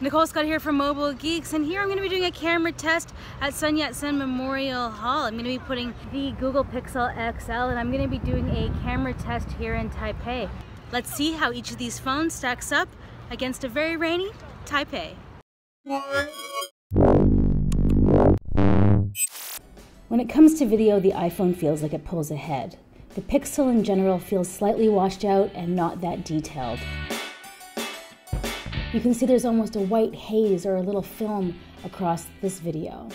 Nicole Scott here from Mobile Geeks, and here I'm going to be doing a camera test at Sun Yat-sen Memorial Hall. I'm going to be putting the Google Pixel XL, and I'm going to be doing a camera test here in Taipei. Let's see how each of these phones stacks up against a very rainy Taipei. When it comes to video, the iPhone feels like it pulls ahead. The Pixel in general feels slightly washed out and not that detailed. You can see there's almost a white haze or a little film across this video.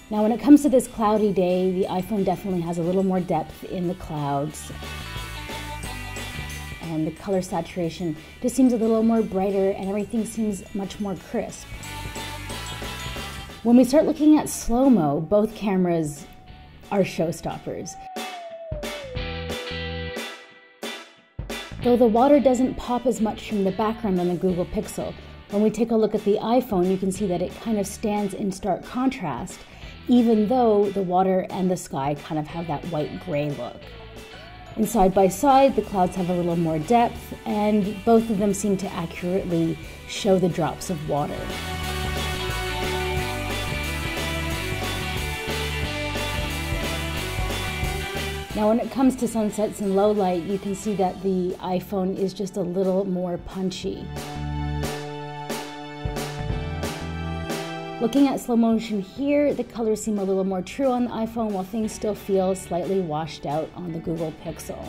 Now when it comes to this cloudy day, the iPhone definitely has a little more depth in the clouds. And the color saturation just seems a little more brighter and everything seems much more crisp. When we start looking at slow-mo, both cameras are showstoppers. Though the water doesn't pop as much from the background on the Google Pixel, when we take a look at the iPhone, you can see that it kind of stands in stark contrast, even though the water and the sky kind of have that white-gray look. And side by side, the clouds have a little more depth, and both of them seem to accurately show the drops of water. Now when it comes to sunsets and low light, you can see that the iPhone is just a little more punchy. Looking at slow motion here, the colors seem a little more true on the iPhone, while things still feel slightly washed out on the Google Pixel.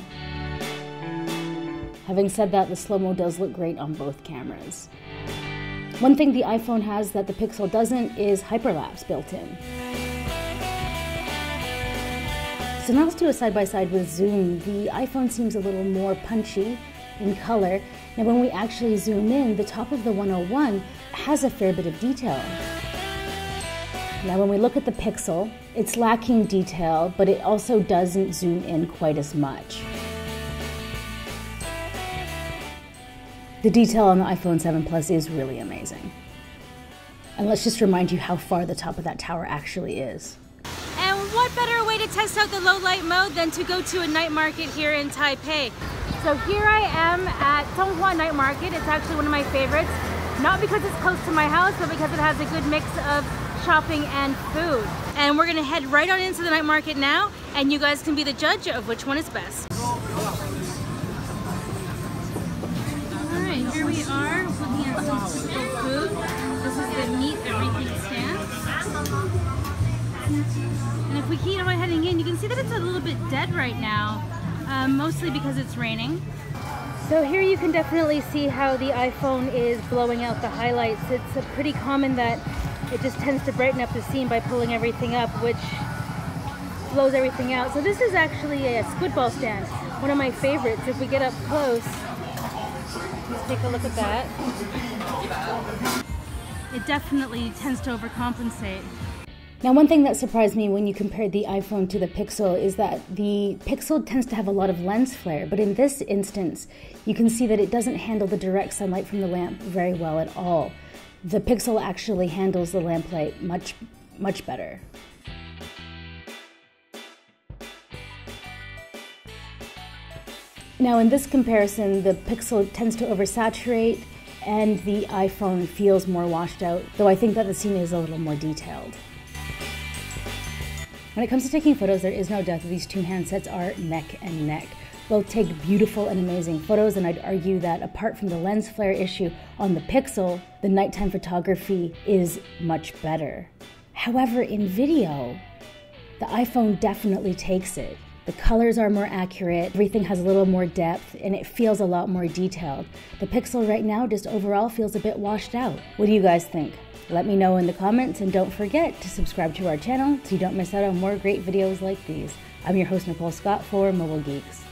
Having said that, the slow-mo does look great on both cameras. One thing the iPhone has that the Pixel doesn't is Hyperlapse built in. So now let's do a side-by-side with zoom. The iPhone seems a little more punchy in color. Now when we actually zoom in, the top of the 101 has a fair bit of detail. Now when we look at the Pixel, it's lacking detail, but it also doesn't zoom in quite as much. The detail on the iPhone 7 Plus is really amazing. And let's just remind you how far the top of that tower actually is. And what better way to test out the low light mode than to go to a night market here in Taipei. So here I am at Songhua Night Market. It's actually one of my favorites, not because it's close to my house, but because it has a good mix of shopping and food. And we're gonna head right on into the night market now, and you guys can be the judge of which one is best. Alright, here we are looking at some typical food. This is the meat everything stand. And if we keep on heading in, you can see that it's a little bit dead right now, mostly because it's raining. So here you can definitely see how the iPhone is blowing out the highlights. It's pretty common that it just tends to brighten up the scene by pulling everything up, which blows everything out. So this is actually a squid ball stand, one of my favorites. If we get up close, let's take a look at that. It definitely tends to overcompensate. Now one thing that surprised me when you compared the iPhone to the Pixel is that the Pixel tends to have a lot of lens flare, but in this instance, you can see that it doesn't handle the direct sunlight from the lamp very well at all. The Pixel actually handles the lamplight much better. Now in this comparison, the Pixel tends to oversaturate and the iPhone feels more washed out, though I think that the scene is a little more detailed. When it comes to taking photos, there is no doubt that these two handsets are neck and neck. Both take beautiful and amazing photos, and I'd argue that apart from the lens flare issue on the Pixel, the nighttime photography is much better. However, in video, the iPhone definitely takes it. The colors are more accurate, everything has a little more depth, and it feels a lot more detailed. The Pixel right now just overall feels a bit washed out. What do you guys think? Let me know in the comments, and don't forget to subscribe to our channel so you don't miss out on more great videos like these. I'm your host, Nicole Scott for Mobile Geeks.